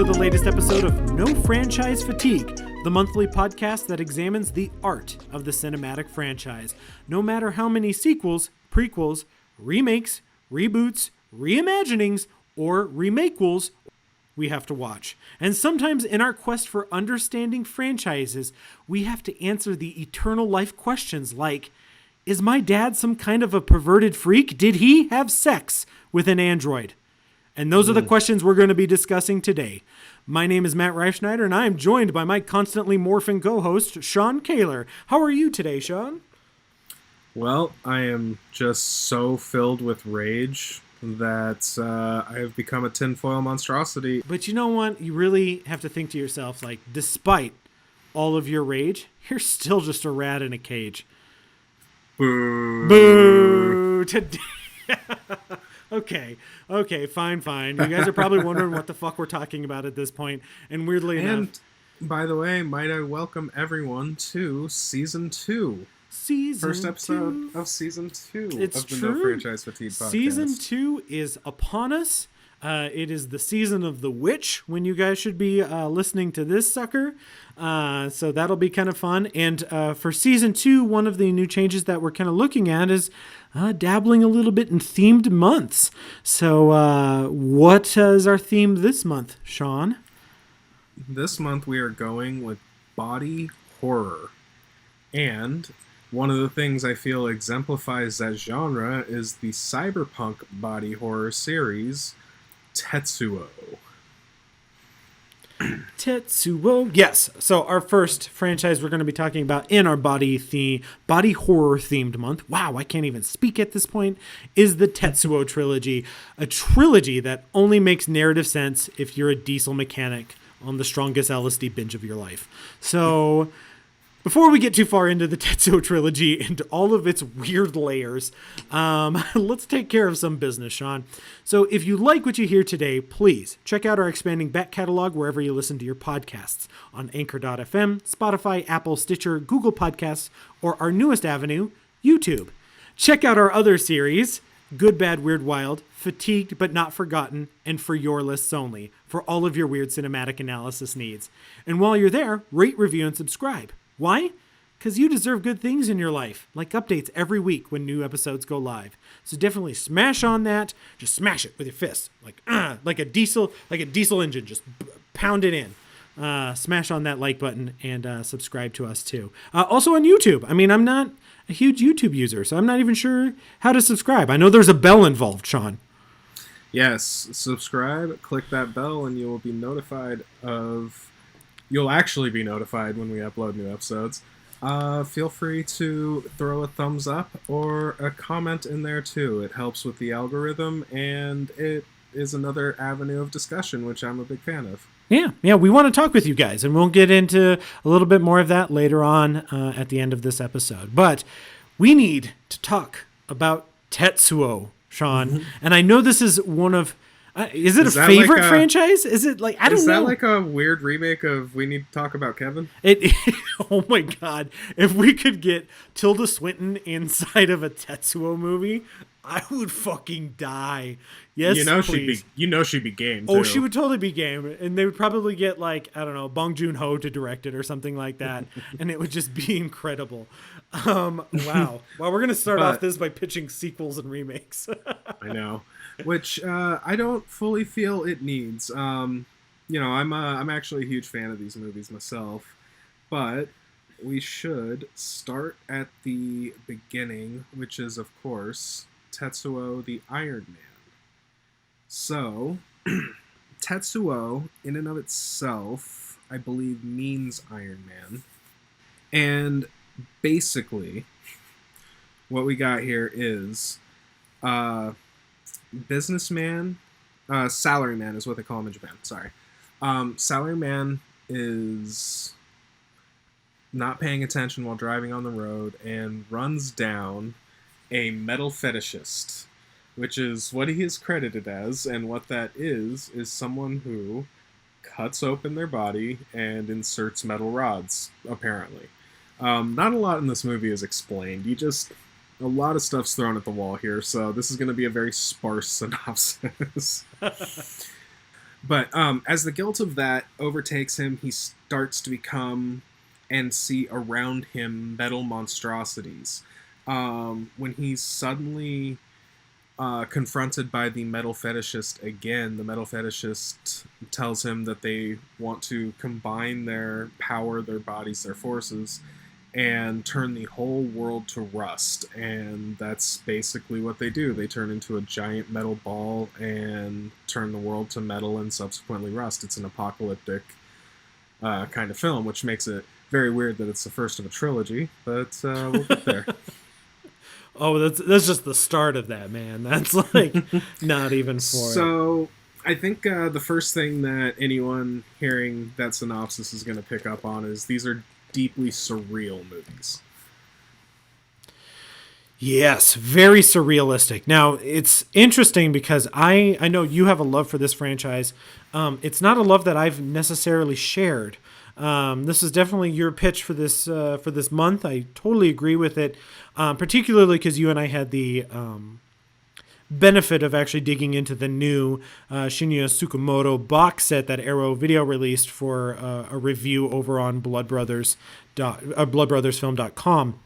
the latest episode of No Franchise Fatigue, the monthly podcast that examines the art of the cinematic franchise. No matter how many sequels, prequels, remakes, reboots, reimaginings, or remakequels we have to watch. And sometimes in our quest for understanding franchises, we have to answer the eternal life questions like, is my dad some kind of a perverted freak? Did he have sex with an android? And those are the questions we're going to be discussing today. My name is Matt Reifschneider, and I am joined by my constantly morphing co-host, Sean Caylor. How are you today, Sean? Well, I am just so filled with rage that I have become a tinfoil monstrosity. But you know what? You really have to think to yourself, like, despite all of your rage, you're still just a rat in a cage. Boo. Boo! Today. Okay, fine. You guys are probably wondering what the fuck we're talking about at this point, and weirdly enough... by the way, might I welcome everyone to Season 2. First episode of Season 2 it's of the true. No Franchise Fatigue podcast. Season 2 is upon us. It is the season of the witch when you guys should be listening to this sucker. So that'll be kind of fun. And for Season 2, one of the new changes that we're kind of looking at is dabbling a little bit in themed months. So what is our theme this month, Sean? This month we are going with body horror. And one of the things I feel exemplifies that genre is the cyberpunk body horror series, Tetsuo. Tetsuo. Yes. So our first franchise we're going to be talking about in our body horror themed month. Wow, I can't even speak at this point. Is the Tetsuo trilogy, a trilogy that only makes narrative sense if you're a diesel mechanic on the strongest LSD binge of your life. So before we get too far into the Tetsuo trilogy and all of its weird layers, let's take care of some business, Sean. So if you like what you hear today, please check out our expanding back catalog wherever you listen to your podcasts on Anchor.fm, Spotify, Apple, Stitcher, Google Podcasts, or our newest avenue, YouTube. Check out our other series, Good, Bad, Weird, Wild, Fatigued But Not Forgotten, and For Your Lists Only, for all of your weird cinematic analysis needs. And while you're there, rate, review, and subscribe. Why? Because you deserve good things in your life, like updates every week when new episodes go live. So definitely smash on that. Just smash it with your fist, like a diesel engine. Just pound it in. Smash on that like button and subscribe to us too. Also on YouTube. I mean, I'm not a huge YouTube user, so I'm not even sure how to subscribe. I know there's a bell involved, Sean. Yes, subscribe, click that bell, and you will be notified of... You'll actually be notified when we upload new episodes. Feel free to throw a thumbs up or a comment in there too. It helps with the algorithm, and it is another avenue of discussion, which I'm a big fan of. Yeah, we want to talk with you guys, and we'll get into a little bit more of that later on at the end of this episode. But we need to talk about Tetsuo, Sean. Mm-hmm. And I know this is one of... is it a favorite franchise? Is it like, I don't know. Is that like a weird remake of We Need to Talk About Kevin? Oh my God. If we could get Tilda Swinton inside of a Tetsuo movie, I would fucking die. Yes, please. She'd be game too. Oh, she would totally be game. And they would probably get like, I don't know, Bong Joon-ho to direct it or something like that. And it would just be incredible. Wow. Well, we're going to start off this by pitching sequels and remakes. I know. Which I don't fully feel it needs. I'm actually a huge fan of these movies myself, but we should start at the beginning, which is, of course, Tetsuo the Iron Man. So, Tetsuo, in and of itself, I believe means Iron Man. And basically, what we got here is... businessman, salaryman is what they call him in Japan. Sorry. Salaryman is not paying attention while driving on the road and runs down a metal fetishist, which is what he is credited as, and what that is someone who cuts open their body and inserts metal rods, apparently. Not a lot in this movie is explained. A lot of stuff's thrown at the wall here, so this is going to be a very sparse synopsis. But as the guilt of that overtakes him, he starts to become and see around him metal monstrosities. When he's suddenly confronted by the metal fetishist again, the metal fetishist tells him that they want to combine their power, their bodies, their forces, and turn the whole world to rust. And that's basically what they do. They turn into a giant metal ball and turn the world to metal and subsequently rust. It's an apocalyptic kind of film, which makes it very weird that it's the first of a trilogy, but we'll get there. Oh, that's just the start of that, man. That's like not even for So I think the first thing that anyone hearing that synopsis is going to pick up on is these are deeply surreal movies. Yes, very surrealistic. Now, it's interesting because I know you have a love for this franchise. It's not a love that I've necessarily shared. This is definitely your pitch for this month. I totally agree with it, particularly because you and I had the benefit of actually digging into the new Shinya Tsukamoto box set that Arrow Video released for a review over on bloodbrothersfilm.com.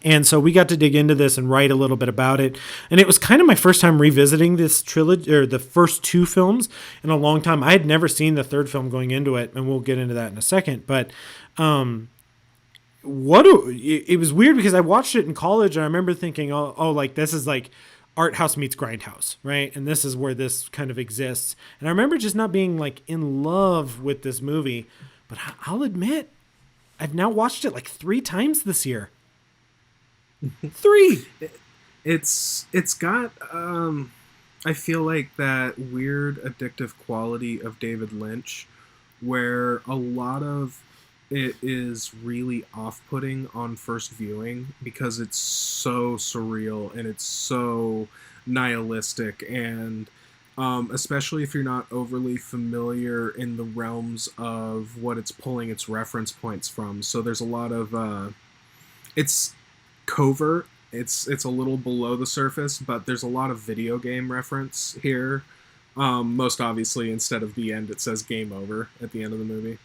And so we got to dig into this and write a little bit about it. And it was kind of my first time revisiting this trilogy, or the first two films, in a long time. I had never seen the third film going into it, and we'll get into that in a second. But it was weird because I watched it in college, and I remember thinking, oh, like this is like art house meets grindhouse, right? And this is where this kind of exists. And I remember just not being like in love with this movie. But I'll admit, I've now watched it like 3 times this year. 3. It's got I feel like that weird addictive quality of David Lynch, where a lot of it is really off-putting on first viewing because it's so surreal and it's so nihilistic, and especially if you're not overly familiar in the realms of what it's pulling its reference points from. So there's a lot of it's covert. It's a little below the surface, but there's a lot of video game reference here. Most obviously, instead of the end, it says game over at the end of the movie.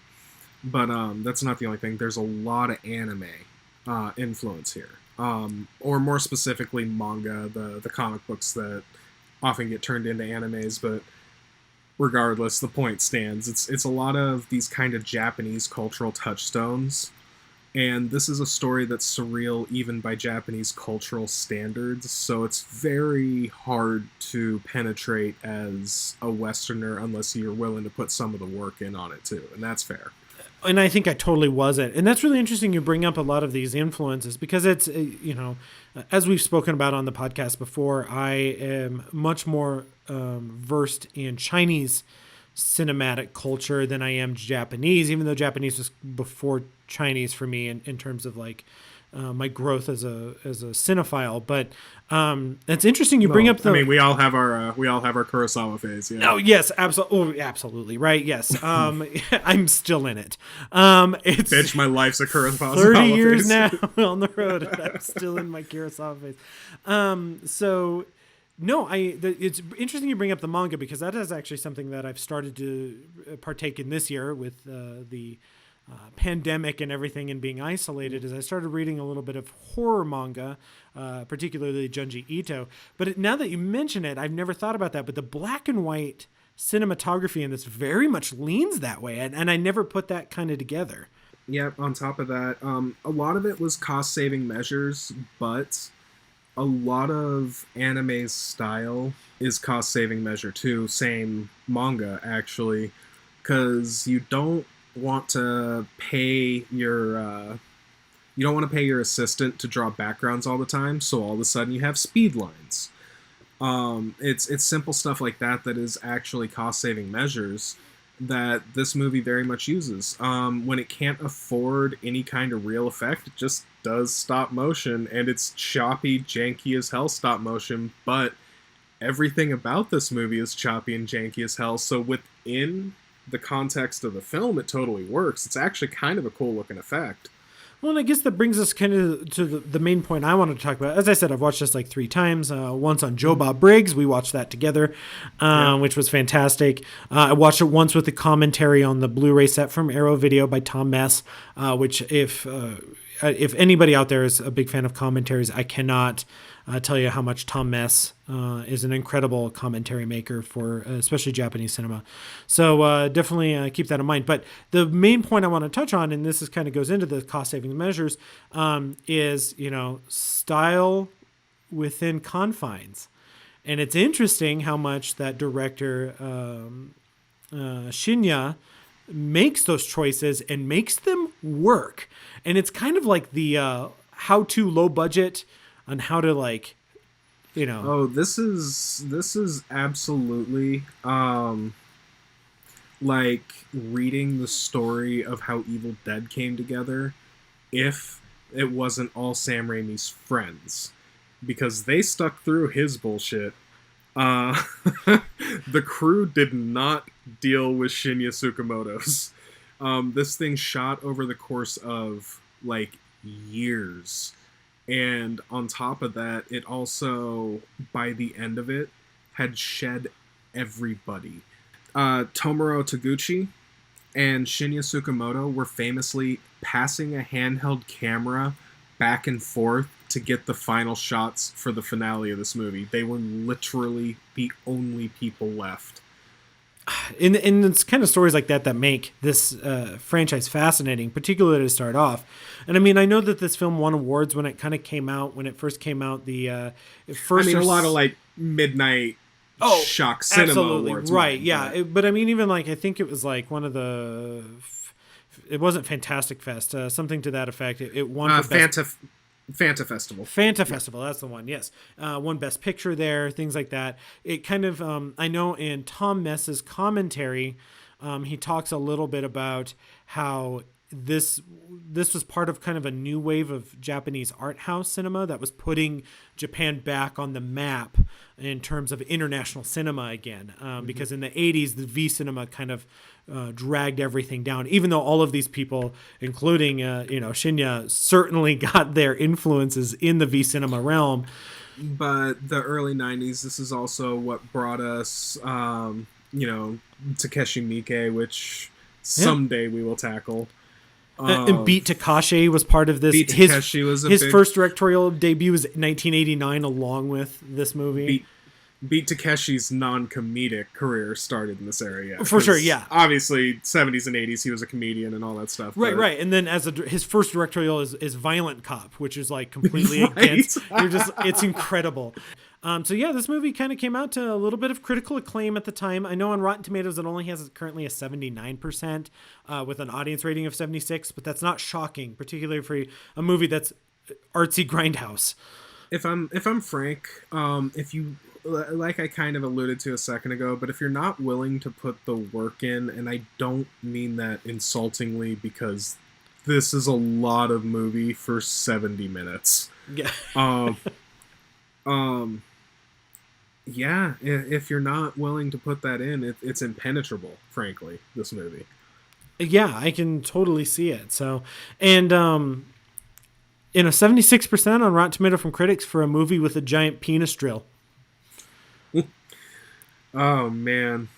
But that's not the only thing. There's a lot of anime influence here. Or more specifically, manga, the comic books that often get turned into animes, but regardless, the point stands. It's a lot of these kind of Japanese cultural touchstones. And this is a story that's surreal even by Japanese cultural standards, so it's very hard to penetrate as a Westerner unless you're willing to put some of the work in on it too, and that's fair. And I think I totally wasn't. And that's really interesting you bring up a lot of these influences because it's, as we've spoken about on the podcast before, I am much more versed in Chinese cinematic culture than I am Japanese, even though Japanese was before Chinese for me in terms of like my growth as a cinephile. But it's interesting you bring up the. I mean, we all have our Kurosawa phase. Yeah. Oh yes, absolutely, absolutely right. Yes, I'm still in it. It's bitch, my life's a Kurosawa 30 years phase. now on the road, and I'm still in my Kurosawa phase. So. No, it's interesting you bring up the manga because that is actually something that I've started to partake in this year with the pandemic and everything and being isolated. As I started reading a little bit of horror manga, particularly Junji Ito. But now that you mention it, I've never thought about that. But the black and white cinematography in this very much leans that way, and I never put that kind of together. Yep. On top of that, a lot of it was cost-saving measures, but a lot of anime's style is cost-saving measure too. Same manga, actually, because you don't want to pay your assistant to draw backgrounds all the time. So all of a sudden you have speed lines. It's simple stuff like that is actually cost-saving measures that this movie very much uses. When it can't afford any kind of real effect, it just does stop motion, and it's choppy, janky as hell stop motion, but everything about this movie is choppy and janky as hell, so within the context of the film, it totally works. It's actually kind of a cool looking effect. Well, and I guess that brings us kind of to the main point I wanted to talk about. As I said, I've watched this like 3 times. Once on Joe Bob Briggs, we watched that together, which was fantastic. I watched it once with the commentary on the Blu-ray set from Arrow Video by Tom Mess, which if anybody out there is a big fan of commentaries, I cannot tell you how much Tom Mess is an incredible commentary maker for especially Japanese cinema. So definitely keep that in mind. But the main point I want to touch on, and this is kind of goes into the cost-saving measures, is, style within confines. And it's interesting how much that director Shinya makes those choices and makes them work. And it's kind of like the how-to low budget on how to Oh, this is absolutely like reading the story of how Evil Dead came together if it wasn't all Sam Raimi's friends, because they stuck through his bullshit. The crew did not deal with Shinya Tsukamoto's. This thing shot over the course of like years. And on top of that, it also, by the end of it, had shed everybody. Tomoro Taguchi and Shinya Tsukamoto were famously passing a handheld camera back and forth to get the final shots for the finale of this movie. They were literally the only people left. And it's kind of stories like that make this franchise fascinating, particularly to start off. And I mean, I know that this film won awards when it kind of came out. When it first came out, a lot of like midnight shock cinema awards, right? Yeah, but I mean, even like I think it was like one of the. It wasn't Fantastic Fest, something to that effect. It won for Fanta Festival. Fanta Festival, that's the one, yes. Won Best Picture there, things like that. It kind of, I know in Tom Mess's commentary, he talks a little bit about how this was part of kind of a new wave of Japanese art house cinema that was putting Japan back on the map in terms of international cinema again. Because in the 80s, the V cinema kind of dragged everything down, even though all of these people, including Shinya, certainly got their influences in the V cinema realm. But the early 90s, this is also what brought us Takeshi Miike, which someday we will tackle. And Beat Takashi was part of this. Beat Takashi was his first directorial debut was 1989, along with this movie. Beat Takeshi's non-comedic career started in this area. For sure, yeah. Obviously, 70s and 80s, he was a comedian and all that stuff. Right. And then his first directorial is Violent Cop, which is like completely against. It's incredible. So yeah, this movie kind of came out to a little bit of critical acclaim at the time. I know on Rotten Tomatoes it only has currently a 79% with an audience rating of 76, but that's not shocking, particularly for a movie that's artsy grindhouse. If I'm frank, if you, like I kind of alluded to a second ago, but if you're not willing to put the work in, and I don't mean that insultingly, because this is a lot of movie for 70 minutes. Yeah. Yeah, if you're not willing to put that in, it's impenetrable, frankly, this movie. Yeah, I can totally see it. So, and 76% on Rotten Tomato from critics for a movie with a giant penis drill. Oh man,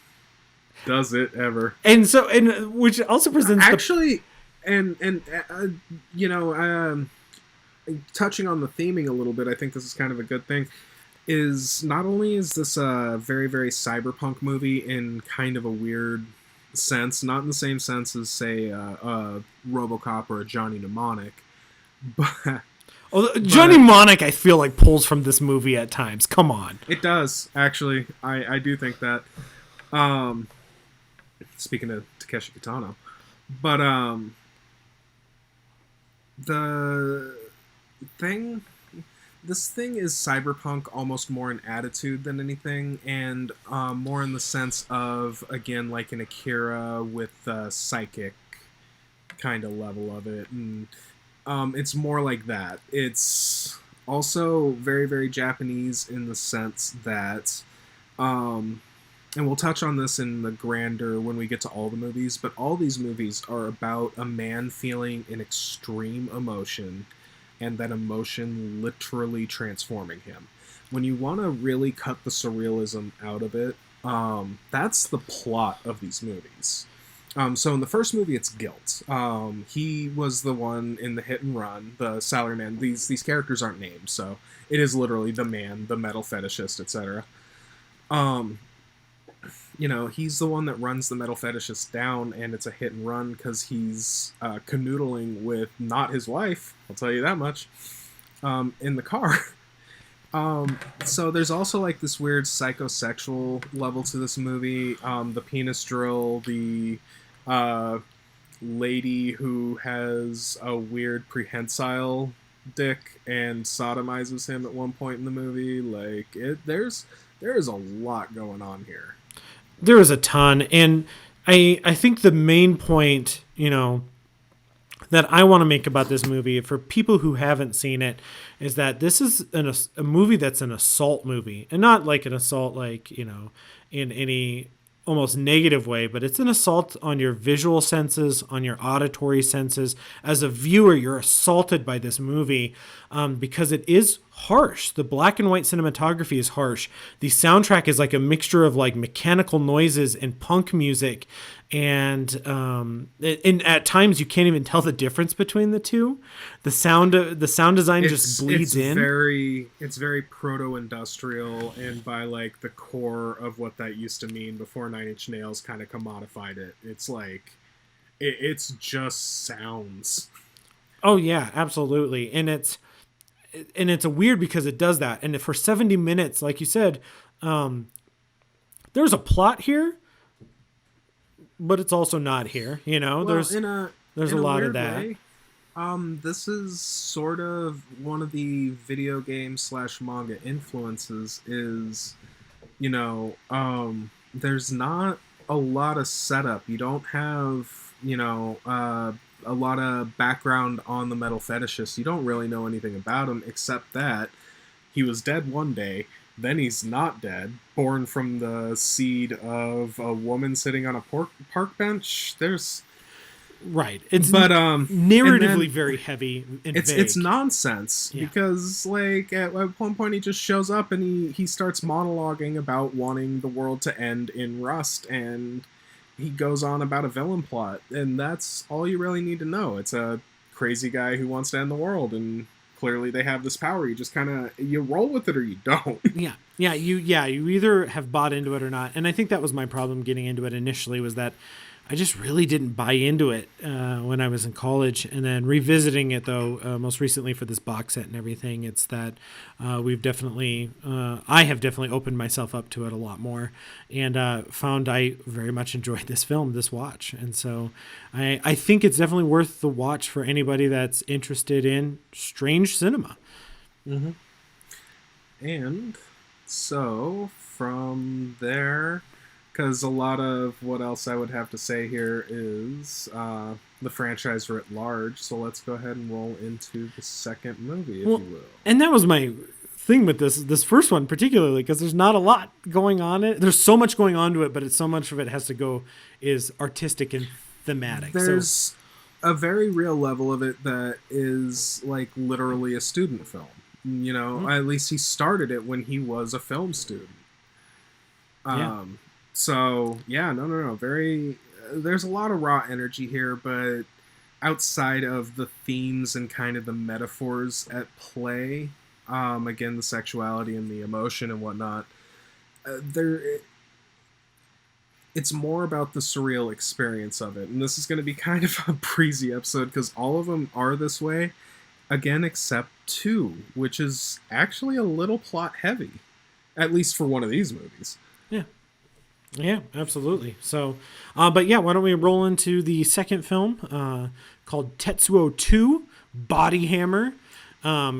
does it ever? And so, which also presents actually, touching on the theming a little bit, I think this is kind of a good thing. Is not only is this a very, very cyberpunk movie in kind of a weird sense, not in the same sense as, say, a RoboCop or a Johnny Mnemonic, but... Johnny Mnemonic, I feel like, pulls from this movie at times. Come on. It does, actually. I do think that. Speaking of Takeshi Kitano. But, this thing is cyberpunk almost more in attitude than anything, and more in the sense of, again, like an Akira with the psychic kind of level of it. And it's more like that. It's also very, very Japanese in the sense that and we'll touch on this in the grander when we get to all the movies, but all these movies are about a man feeling an extreme emotion and that emotion literally transforming him. When you want to really cut the surrealism out of it, that's the plot of these movies. So in the first movie, it's Guilt. He was the one in the hit and run, the salaryman. These characters aren't named, so it is literally the man, the metal fetishist, etc. He's the one that runs the metal fetishist down, and it's a hit and run because he's canoodling with not his wife, I'll tell you that much, in the car. So there's also like this weird psychosexual level to this movie. The penis drill, the lady who has a weird prehensile dick and sodomizes him at one point in the movie. Like there is a lot going on here. There is a ton, and I think the main point, that I want to make about this movie for people who haven't seen it is that this is a movie that's an assault movie, and not like an assault like, in any almost negative way, but it's an assault on your visual senses, on your auditory senses. As a viewer, you're assaulted by this movie because it is harsh. The black and white cinematography is harsh. The soundtrack is like a mixture of like mechanical noises and punk music, and at times you can't even tell the difference between the two. The sound design just bleeds in. It's very proto-industrial, and by like the core of what that used to mean before Nine Inch Nails kind of commodified it. It's like it's just sounds. Oh yeah, absolutely, and it's a weird because it does that, and for 70 minutes, like you said, there's a plot here, but it's also not here. There's a lot of that. Way, this is sort of one of the video game / manga influences. Is there's not a lot of setup. You don't have a lot of background on the metal fetishist. You don't really know anything about him except that he was dead one day, then he's not dead, born from the seed of a woman sitting on a park bench. There's right. It's narratively very heavy and vague. It's nonsense because like at one point he just shows up and he starts monologuing about wanting the world to end in rust, and he goes on about a villain plot, and that's all you really need to know. It's a crazy guy who wants to end the world, and clearly they have this power. You just kind of you roll with it or you don't. You either have bought into it or not. And I think that was my problem getting into it initially, was that I just really didn't buy into it when I was in college. And then revisiting it, though, most recently for this box set and everything, it's that I have definitely opened myself up to it a lot more, and found I very much enjoyed this watch. And so I think it's definitely worth the watch for anybody that's interested in strange cinema. Mm-hmm. And so from there, because a lot of what else I would have to say here is the franchise writ large. So let's go ahead and roll into the second movie, if you will. And that was my thing with this first one particularly, because there's not a lot going on. There's so much going on to it, but so much of it has to go is artistic and thematic. There's a very real level of it that is like literally a student film. Mm-hmm. At least he started it when he was a film student. So, no. There's a lot of raw energy here, but outside of the themes and kind of the metaphors at play, again, the sexuality and the emotion and whatnot, it's more about the surreal experience of it. And this is going to be kind of a breezy episode because all of them are this way, again, except 2, which is actually a little plot heavy, at least for one of these movies. Yeah, absolutely. So, why don't we roll into the second film called Tetsuo 2, Body Hammer,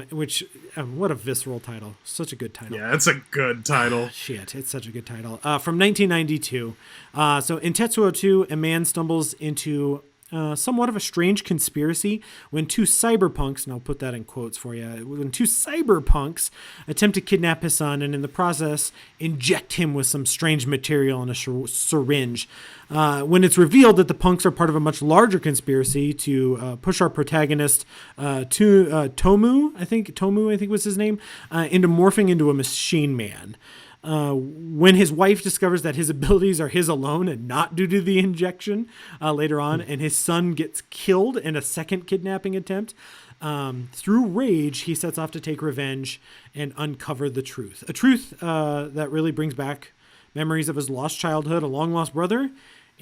which, what a visceral title. Such a good title. Yeah, it's a good title. Shit, it's such a good title. From 1992. So in Tetsuo 2, a man stumbles into somewhat of a strange conspiracy when two cyberpunks, and I'll put that in quotes for you, when two cyberpunks attempt to kidnap his son and in the process inject him with some strange material in a syringe. When it's revealed that the punks are part of a much larger conspiracy to push our protagonist, Tomu, I think was his name, into morphing into a machine man. When his wife discovers that his abilities are his alone and not due to the injection later on, and his son gets killed in a second kidnapping attempt, through rage, he sets off to take revenge and uncover the truth. A truth that really brings back memories of his lost childhood, a long-lost brother,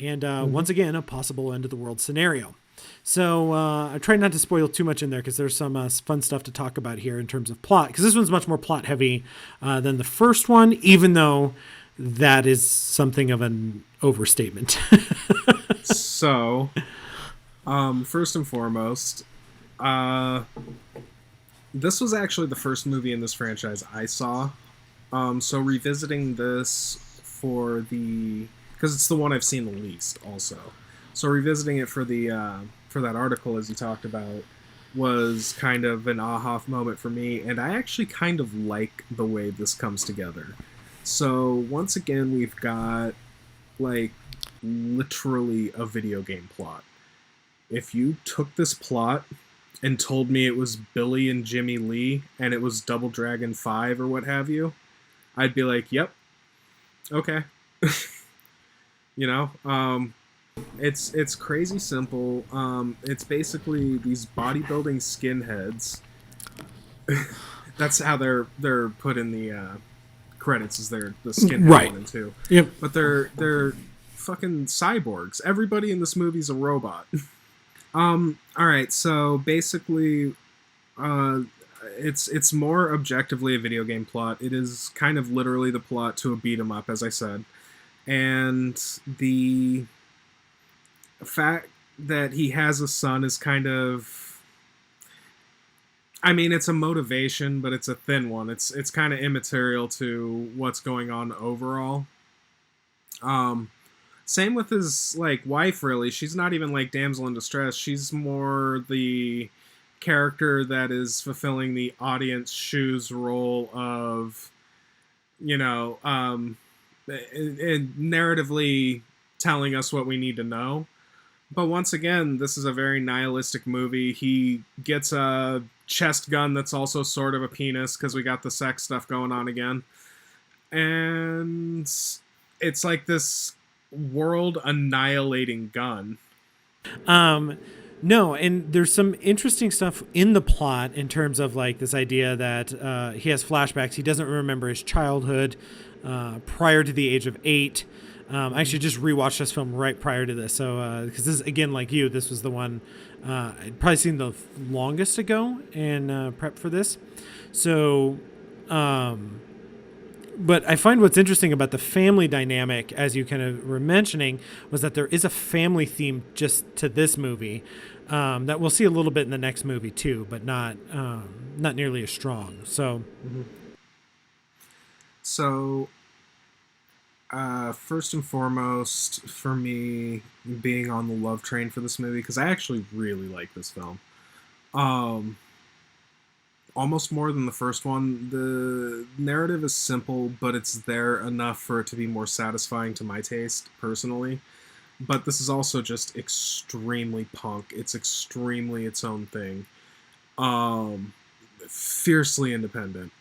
and once again, a possible end-of-the-world scenario. So I try not to spoil too much in there because there's some fun stuff to talk about here in terms of plot, because this one's much more plot heavy than the first one, even though that is something of an overstatement. So, first and foremost, this was actually the first movie in this franchise I saw. So revisiting this because it's the one I've seen the least also. So revisiting it for that article, as you talked about, was kind of an aha moment for me, and I actually kind of like the way this comes together. So once again, we've got like literally a video game plot. If you took this plot and told me it was Billy and Jimmy Lee and it was Double Dragon 5 or what have you, I'd be like, yep, okay. You know, it's crazy simple. It's basically these bodybuilding skinheads. That's how they're put in the credits, is they're the skinhead right. 1 and 2. Yep. But they're fucking cyborgs. Everybody in this movie's a robot. All right, so basically, it's more objectively a video game plot. It is kind of literally the plot to a beat 'em up, as I said, and the fact that he has a son is kind of, I mean, it's a motivation, but it's a thin one. It's kind of immaterial to what's going on overall. Same with his like wife, really. She's not even like damsel in distress. She's more the character that is fulfilling the audience shoes role of, you know, narratively telling us what we need to know. But once again, this is a very nihilistic movie. He gets a chest gun that's also sort of a penis, because we got the sex stuff going on again. And it's like this world annihilating gun. No, and there's some interesting stuff in the plot in terms of like this idea that he has flashbacks. He doesn't remember his childhood prior to the age of 8. I actually just rewatched this film right prior to this. So, because this, again, like you, this was the one I'd probably seen the longest ago in prep for this. So, but I find what's interesting about the family dynamic, as you kind of were mentioning, was that there is a family theme just to this movie that we'll see a little bit in the next movie too, but not nearly as strong. So, So, first and foremost, for me, being on the love train for this movie, because I actually really like this film. Almost more than the first one. The narrative is simple, but it's there enough for it to be more satisfying to my taste, personally. But this is also just extremely punk. It's extremely its own thing. Fiercely independent.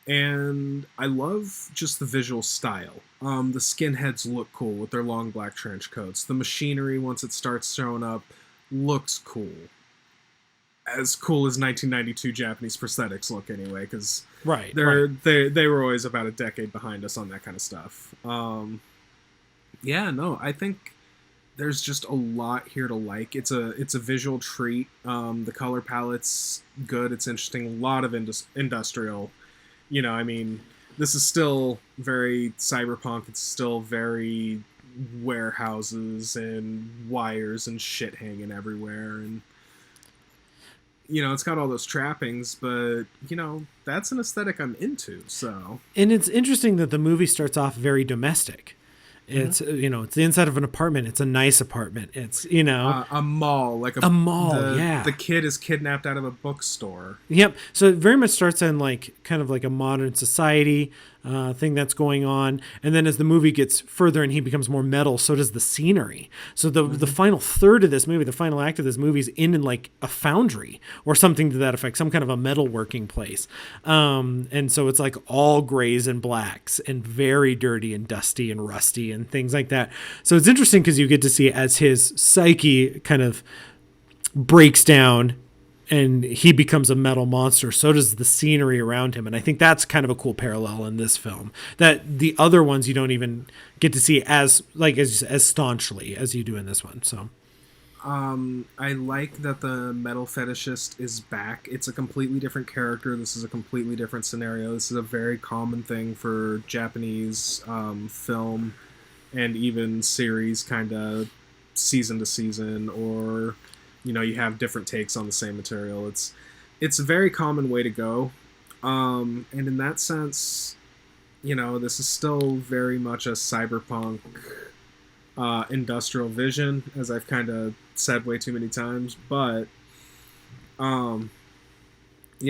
And I love just the visual style. The skinheads look cool with their long black trench coats. The machinery, once it starts showing up, looks cool. As cool as 1992 Japanese prosthetics look, anyway, because right. They were always about a decade behind us on that kind of stuff. I think there's just a lot here to like. It's a visual treat. The color palette's good. It's interesting. A lot of industrial. You know, I mean, this is still very cyberpunk. It's still very warehouses and wires and shit hanging everywhere, and you know, it's got all those trappings, but, you know, that's an aesthetic I'm into, so. And it's interesting that the movie starts off very domestic. It's it's the inside of an apartment. It's a nice apartment. It's a mall, like a mall. The kid is kidnapped out of a bookstore. Yep. So it very much starts in like kind of like a modern society thing that's going on, and then as the movie gets further and he becomes more metal, so does the scenery. So the final third of this movie, the final act of this movie, is in like a foundry or something to that effect, some kind of a metalworking place, and so it's like all grays and blacks and very dirty and dusty and rusty and things like that. So it's interesting because you get to see as his psyche kind of breaks down and he becomes a metal monster, so does the scenery around him. And I think that's kind of a cool parallel in this film that the other ones you don't even get to see as staunchly as you do in this one. So I like that the metal fetishist is back. It's a completely different character. This is a completely different scenario. This is a very common thing for Japanese film and even series, kind of season to season, or you have different takes on the same material. It's a very common way to go, and in that sense, this is still very much a cyberpunk industrial vision, as I've kind of said way too many times. But he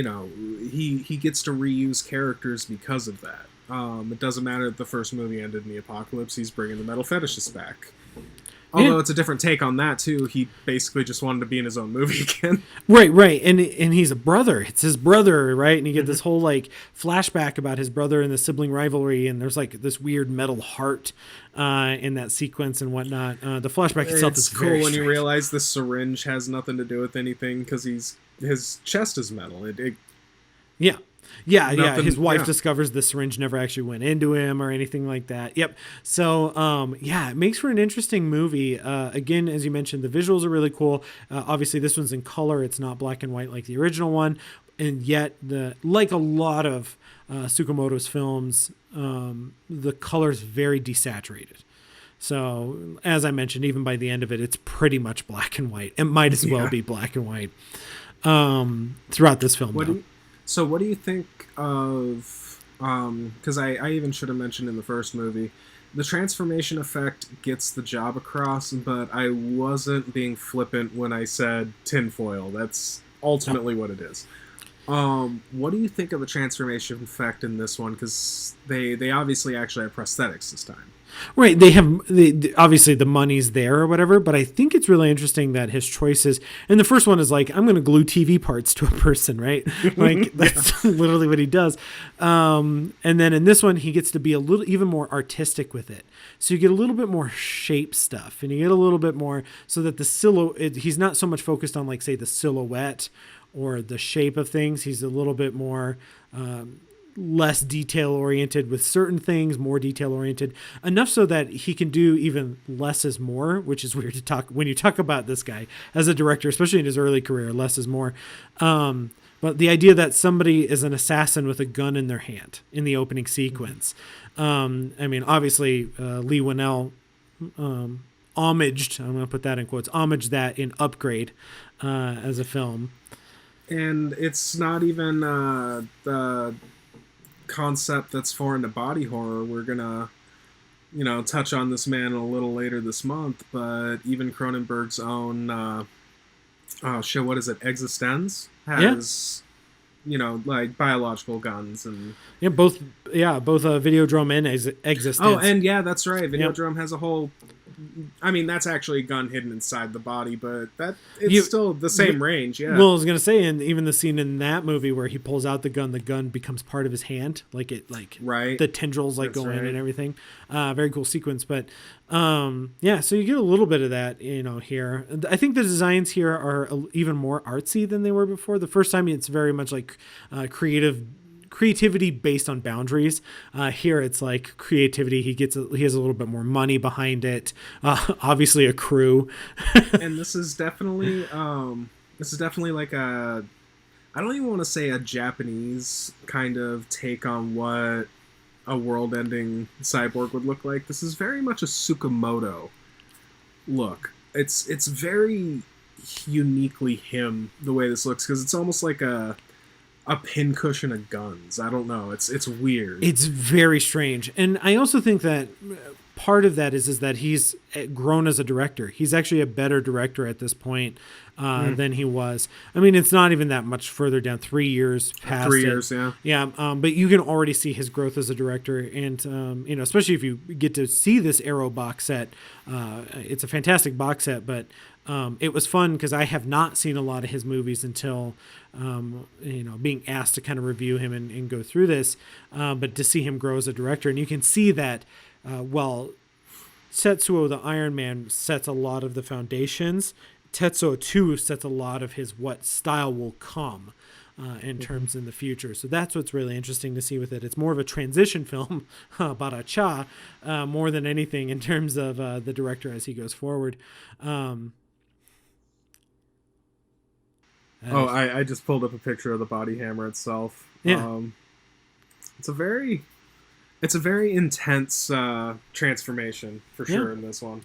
gets to reuse characters because of that. It doesn't matter that the first movie ended in the apocalypse. He's bringing the metal fetishist back. Although it's a different take on that too. He basically just wanted to be in his own movie again. Right. And he's a brother. It's his brother, right? And you get this whole like flashback about his brother and the sibling rivalry, and there's like this weird metal heart in that sequence and whatnot. The flashback itself is cool very when strange. You realize the syringe has nothing to do with anything because his chest is metal. Yeah. His wife discovers the syringe never actually went into him or anything like that. Yep. So, it makes for an interesting movie. Again, as you mentioned, the visuals are really cool. Obviously, this one's in color. It's not black and white like the original one. And yet, like a lot of Tsukamoto's films, the color's very desaturated. So, as I mentioned, even by the end of it, it's pretty much black and white. It might as well be black and white throughout this film. So what do you think of, because I even should have mentioned in the first movie, the transformation effect gets the job across, but I wasn't being flippant when I said tinfoil. That's ultimately what it is. What do you think of the transformation effect in this one? Because they obviously actually have prosthetics this time. Right. Obviously the money's there or whatever, but I think it's really interesting that his choices, and the first one is like, I'm going to glue TV parts to a person, right? Like that's literally what he does. And then in this one, he gets to be a little even more artistic with it. So you get a little bit more shape stuff, and you get a little bit more so that he's not so much focused on like, say, the silhouette or the shape of things. He's a little bit more, less detail oriented with certain things, more detail oriented, enough so that he can do even less is more, which is weird to talk when you talk about this guy as a director, especially in his early career. Less is more. But the idea that somebody is an assassin with a gun in their hand in the opening sequence. Obviously Lee Winnell homaged, I'm going to put that in quotes, homaged that in Upgrade as a film. And it's not even the concept that's foreign to body horror. We're gonna touch on this man a little later this month, but even Cronenberg's own what is it, Existenz, has like biological guns and both Videodrome and Existenz. Oh, and that's right, Videodrome has a whole, that's actually a gun hidden inside the body, but it's still the same range. Yeah. Well, I was gonna say, and even the scene in that movie where he pulls out the gun becomes part of his hand, right. The tendrils go in and everything. Very cool sequence, but so you get a little bit of that, here. I think the designs here are even more artsy than they were before. The first time it's very much like creativity based on boundaries. Here it's like creativity. He has a little bit more money behind it. Obviously a crew. And this is definitely like I don't even want to say a Japanese kind of take on what a world-ending cyborg would look like. This is very much a Tsukamoto look. It's very uniquely him, the way this looks, because it's almost like a pincushion of guns. I don't know. It's weird. It's very strange. And I also think that part of that is that he's grown as a director. He's actually a better director at this point than he was. I mean, it's not even that much further down, 3 years past 3 years, yeah. Yeah, but you can already see his growth as a director. And, especially if you get to see this Arrow box set, it's a fantastic box set, but it was fun because I have not seen a lot of his movies until, being asked to kind of review him and go through this, but to see him grow as a director. And you can see that, Tetsuo, the Iron Man, sets a lot of the foundations. Tetsuo 2 sets a lot of his what style will come in terms in the future. So that's what's really interesting to see with it. It's more of a transition film, Baracha, more than anything in terms of the director as he goes forward. I just pulled up a picture of the body hammer itself. Yeah. It's a very intense transformation for sure in this one.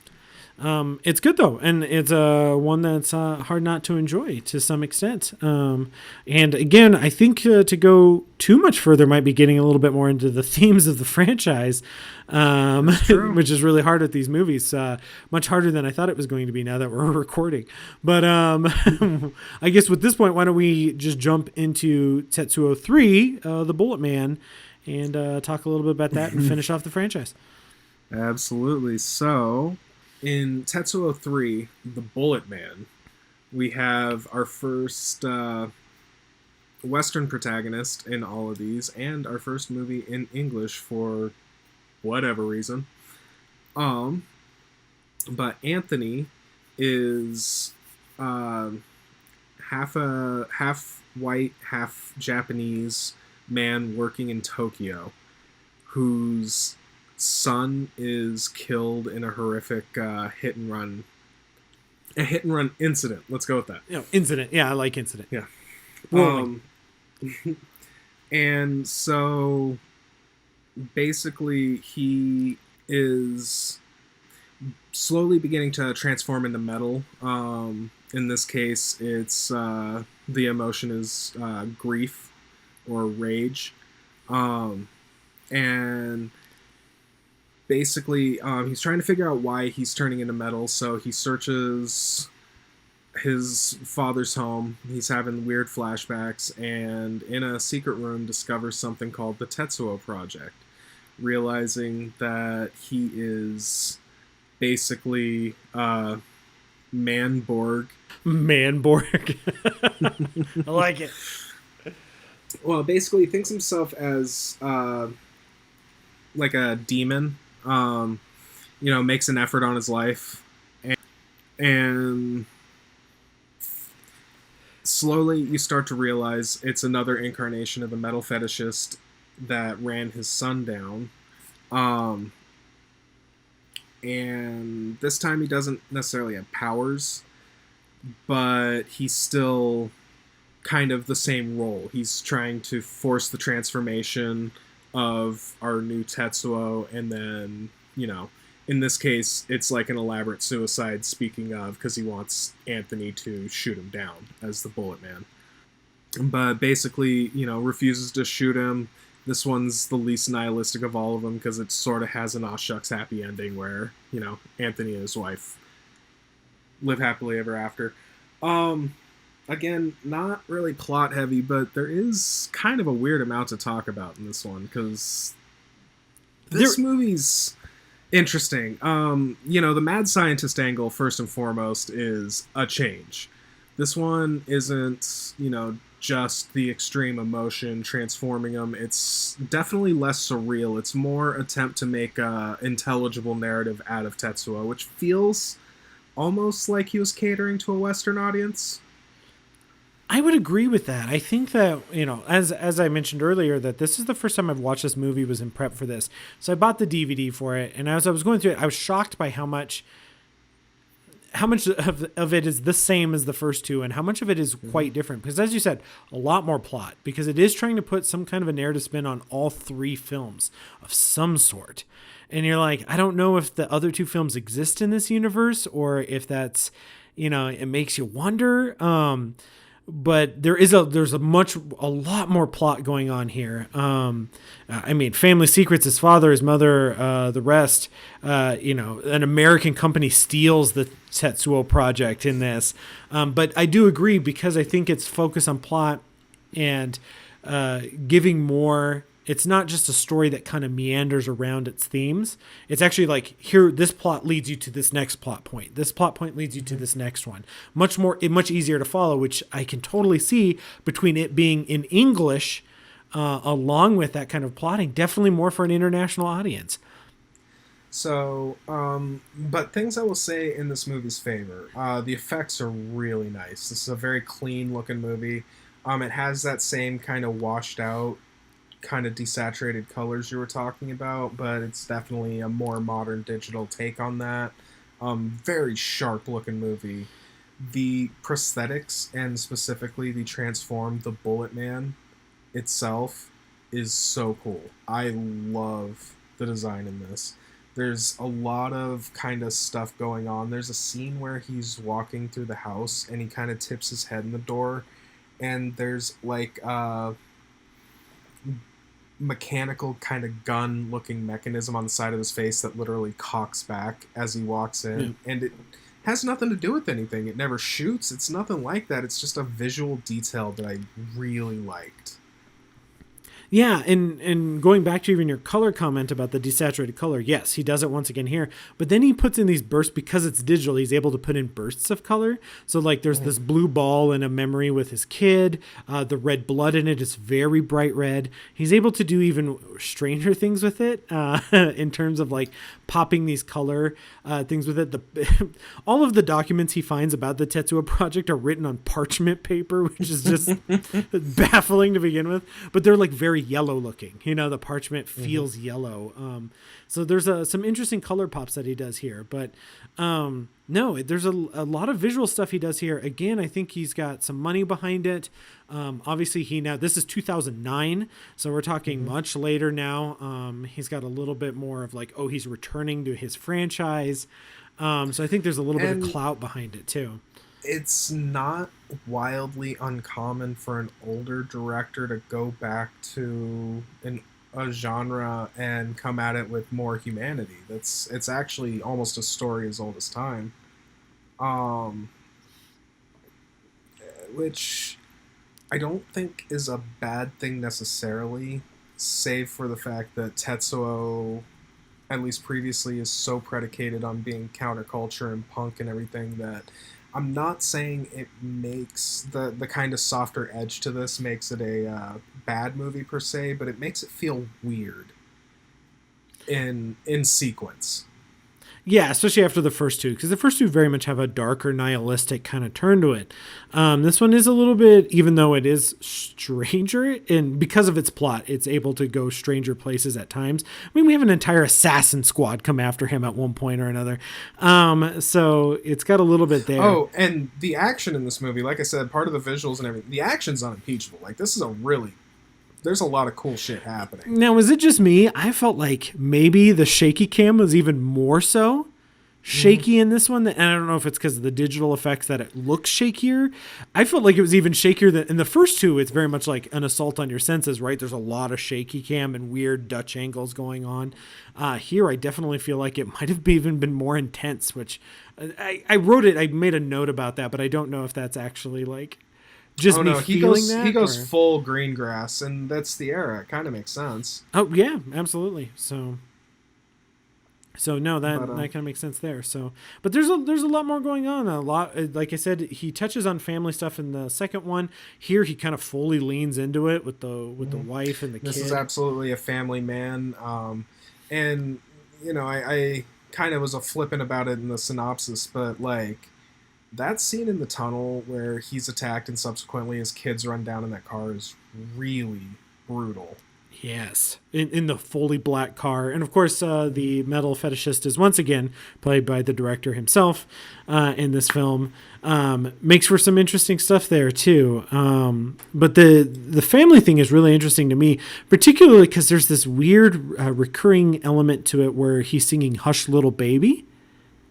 It's good though, and it's one that's hard not to enjoy to some extent. And again, I think to go too much further might be getting a little bit more into the themes of the franchise, which is really hard with these movies. Much harder than I thought it was going to be now that we're recording. But I guess with this point, why don't we just jump into Tetsuo 3, the Bullet Man, and talk a little bit about that and finish off the franchise. Absolutely. So, in Tetsuo 3, the Bullet Man, we have our first Western protagonist in all of these, and our first movie in English for whatever reason. But Anthony is half white, half Japanese man working in Tokyo, whose son is killed in a horrific hit and run incident. Let's go with that. Incident. Yeah, I like incident. Yeah. Well, and so basically he is slowly beginning to transform into metal. In this case, it's the emotion is grief or rage. And basically, he's trying to figure out why he's turning into metal, so he searches his father's home. He's having weird flashbacks, and in a secret room discovers something called the Tetsuo Project, realizing that he is basically Manborg. Manborg. I like it. Well, basically, he thinks himself as like a demon. Makes an effort on his life, and slowly you start to realize it's another incarnation of the metal fetishist that ran his son down. And this time he doesn't necessarily have powers, but he's still kind of the same role. He's trying to force the transformation of our new Tetsuo, and then, in this case, it's like an elaborate suicide, speaking of, because he wants Anthony to shoot him down as the Bullet Man. But basically, refuses to shoot him. This one's the least nihilistic of all of them, because it sort of has an aw shucks happy ending where, Anthony and his wife live happily ever after. Again, not really plot heavy, but there is kind of a weird amount to talk about in this one, because this movie's interesting. The mad scientist angle, first and foremost, is a change. This one isn't, just the extreme emotion transforming him. It's definitely less surreal. It's more attempt to make a intelligible narrative out of Tetsuo, which feels almost like he was catering to a Western audience. I would agree with that. I think that, as I mentioned earlier, that this is the first time I've watched this movie, was in prep for this. So I bought the DVD for it, and as I was going through it, I was shocked by how much of it is the same as the first two, and how much of it is quite different. Because as you said, a lot more plot, because it is trying to put some kind of a narrative spin on all three films of some sort. And you're like, I don't know if the other two films exist in this universe, or if that's, it makes you wonder. but there's a lot more plot going on here. I mean, family secrets, his father, his mother, the rest, an American company steals the Tetsuo project in this. But I do agree, because I think it's focused on plot and giving more. It's not just a story that kind of meanders around its themes. It's actually like, here, this plot leads you to this next plot point. This plot point leads you to this next one. Much easier to follow, which I can totally see between it being in English, along with that kind of plotting. Definitely more for an international audience. So, but things I will say in this movie's favor. The effects are really nice. This is a very clean looking movie. It has that same kind of washed out, kind of desaturated colors you were talking about, but it's definitely a more modern digital take on that. Very sharp looking movie. The prosthetics, and specifically the the Bullet Man itself, is so cool. I love the design in this. There's a lot of kind of stuff going on. There's a scene where he's walking through the house and he kind of tips his head in the door, and there's like mechanical kind of gun looking mechanism on the side of his face that literally cocks back as he walks in. And it has nothing to do with anything. It never shoots. It's nothing like that. It's just a visual detail that I really liked. Yeah, and going back to even your color comment about the desaturated color, yes, he does it once again here, but then he puts in these bursts. Because it's digital, he's able to put in bursts of color. So like there's this blue ball in a memory with his kid. The red blood in it is very bright red. He's able to do even stranger things with it, in terms of like popping these color things with it. All of the documents he finds about the Tetsuo project are written on parchment paper, which is just baffling to begin with, but they're like very yellow looking. The parchment feels yellow. So there's some interesting color pops that he does here, but no, there's a lot of visual stuff he does here. Again, I think he's got some money behind it. Obviously this is 2009, so we're talking much later now. He's got a little bit more of like, he's returning to his franchise. So I think there's a little bit of clout behind it too. It's not wildly uncommon for an older director to go back to a genre and come at it with more humanity. It's actually almost a story as old as time, which I don't think is a bad thing necessarily, save for the fact that Tetsuo, at least previously, is so predicated on being counterculture and punk and everything that I'm not saying it makes the kind of softer edge to this makes it a bad movie per se, but it makes it feel weird in sequence. Yeah, especially after the first two, because the first two very much have a darker, nihilistic kind of turn to it. This one is a little bit, even though it is stranger, and because of its plot, it's able to go stranger places at times. I mean, we have an entire assassin squad come after him at one point or another. So it's got a little bit there. Oh, and the action in this movie, like I said, part of the visuals and everything, the action's unimpeachable. Like, this is there's a lot of cool shit happening. Now, is it just me? I felt like maybe the shaky cam was even more so shaky in this one. And I don't know if it's because of the digital effects that it looks shakier. I felt like it was even shakier than in the first two. It's very much like an assault on your senses, right? There's a lot of shaky cam and weird Dutch angles going on. Here, I definitely feel like it might have even been more intense, which I wrote it. I made a note about that, but I don't know if that's actually like... Just he goes full green grass, and that's the era. It kind of makes sense. Oh yeah, absolutely. So no, that kind of makes sense there. So, but there's a lot more going on. A lot, like I said, he touches on family stuff in the second one. Here, he kind of fully leans into it with the wife and the kid. This is absolutely a family man, and I kind of was flippant about it in the synopsis, but like. That scene in the tunnel where he's attacked and subsequently his kids run down in that car is really brutal. Yes, in the fully black car. And of course, the metal fetishist is once again played by the director himself in this film. Makes for some interesting stuff there too. But the family thing is really interesting to me, particularly because there's this weird recurring element to it where he's singing Hush Little Baby.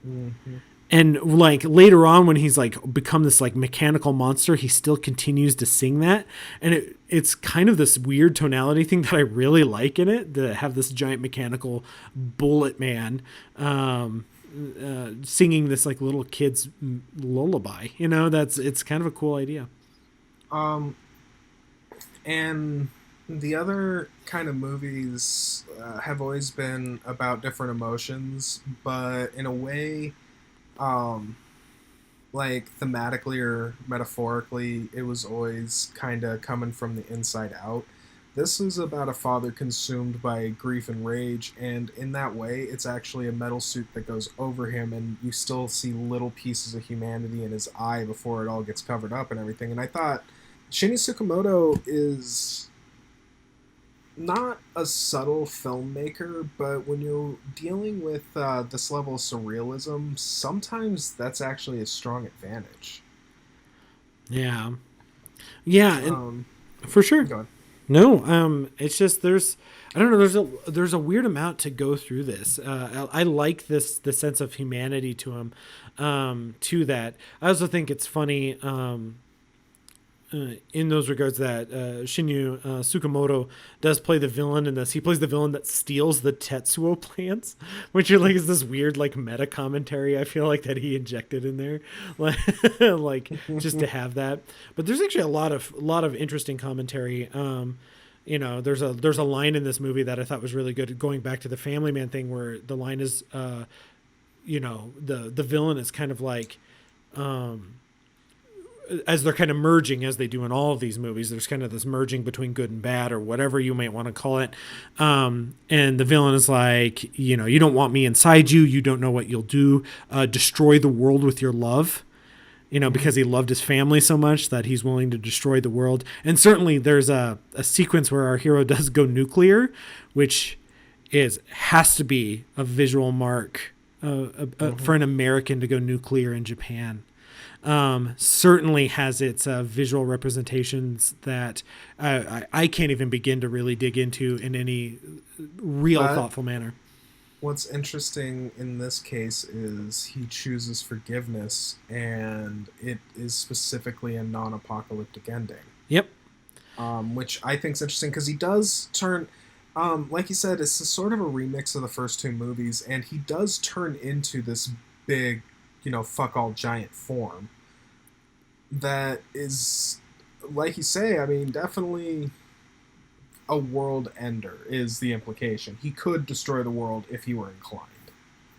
Mm-hmm. and like later on when he's like become this like mechanical monster, he still continues to sing that, and it's kind of this weird tonality thing that I really like in it, to have this giant mechanical bullet man singing this like little kid's lullaby. It's kind of a cool idea. And the other kind of movies have always been about different emotions, but in a way, like thematically or metaphorically, it was always kind of coming from the inside out. This is about a father consumed by grief and rage, and in that way, it's actually a metal suit that goes over him, and you still see little pieces of humanity in his eye before it all gets covered up and everything. And I thought Shinya Tsukamoto is not a subtle filmmaker, but when you're dealing with this level of surrealism, sometimes that's actually a strong advantage. Yeah, and for sure. Go on. No, it's just I don't know. There's a weird amount to go through this. I like the sense of humanity to him. To that, I also think it's funny. In those regards, that Shinya Tsukamoto does play the villain in this. He plays the villain that steals the Tetsuo plants, which is this weird like meta commentary, I feel like, that he injected in there, like just to have that. But there's actually a lot of interesting commentary. There's a line in this movie that I thought was really good, going back to the Family Man thing, where the line is, the villain is kind of like, as they're kind of merging, as they do in all of these movies, there's kind of this merging between good and bad, or whatever you might want to call it. And the villain is like, you don't want me inside you. You don't know what you'll do. Destroy the world with your love, because he loved his family so much that he's willing to destroy the world. And certainly there's a sequence where our hero does go nuclear, which has to be a visual mark for an American to go nuclear in Japan. Certainly has its visual representations that I can't even begin to really dig into in any real thoughtful manner. What's interesting in this case is he chooses forgiveness, and it is specifically a non-apocalyptic ending. Yep. Which I think is interesting, because he does turn, like you said, it's a sort of a remix of the first two movies, and he does turn into this big, fuck all giant form that is, like you say, I mean, definitely a world ender is the implication. He could destroy the world if he were inclined.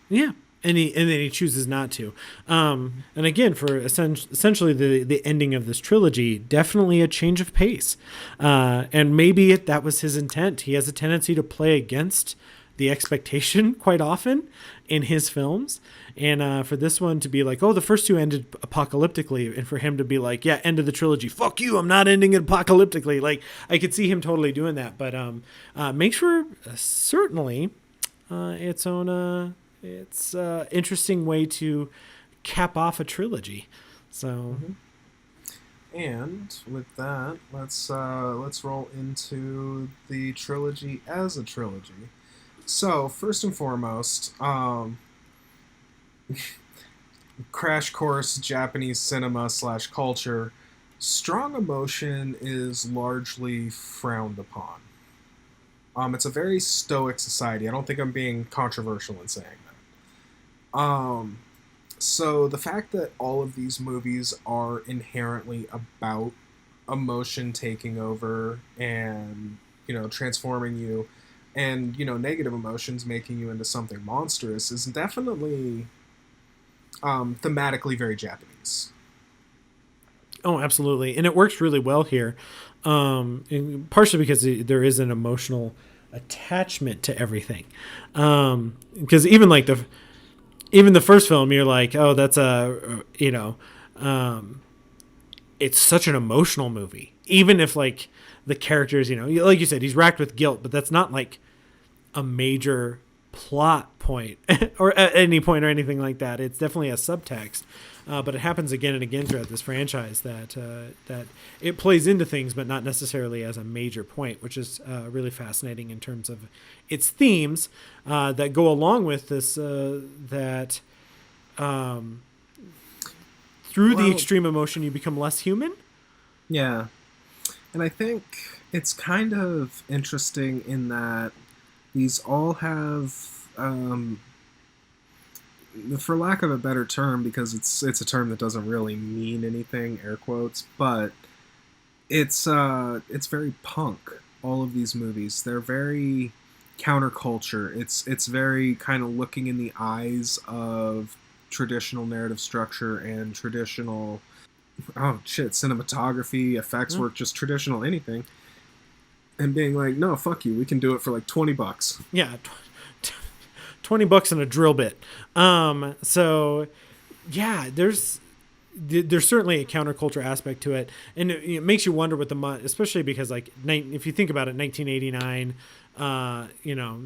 Yeah. And then he chooses not to. And again, for essentially the ending of this trilogy, definitely a change of pace. And maybe that was his intent. He has a tendency to play against the expectation quite often in his films. And for this one to be like, oh, the first two ended apocalyptically, and for him to be like, yeah, end of the trilogy, fuck you, I'm not ending it apocalyptically. Like, I could see him totally doing that. But makes for certainly its own interesting way to cap off a trilogy. So, and with that, let's roll into the trilogy as a trilogy. So, first and foremost, crash course Japanese cinema / culture, strong emotion is largely frowned upon. It's a very stoic society. I don't think I'm being controversial in saying that. So the fact that all of these movies are inherently about emotion taking over and, transforming you, and, negative emotions making you into something monstrous is definitely thematically very Japanese. Oh, absolutely. And it works really well here. And partially because there is an emotional attachment to everything. Because even like the first film, you're like, oh, that's it's such an emotional movie. Even if like the characters, like you said, he's racked with guilt, but that's not like a major plot point or at any point or anything like that. It's definitely a subtext, but it happens again and again throughout this franchise that it plays into things, but not necessarily as a major point, which is really fascinating in terms of its themes that go along with this. That through the Well, extreme emotion, you become less human. yeah. And I think it's kind of interesting in that these all have, for lack of a better term, because it's a term that doesn't really mean anything, air quotes, but it's very punk. All of these movies, they're very counterculture. It's very kind of looking in the eyes of traditional narrative structure and traditional, oh shit, cinematography, effects work, just traditional anything, and being like, no, fuck you, we can do it for like $20. Yeah, $20 and a drill bit. So yeah, there's certainly a counterculture aspect to it, and it makes you wonder what especially because like if you think about it, 1989,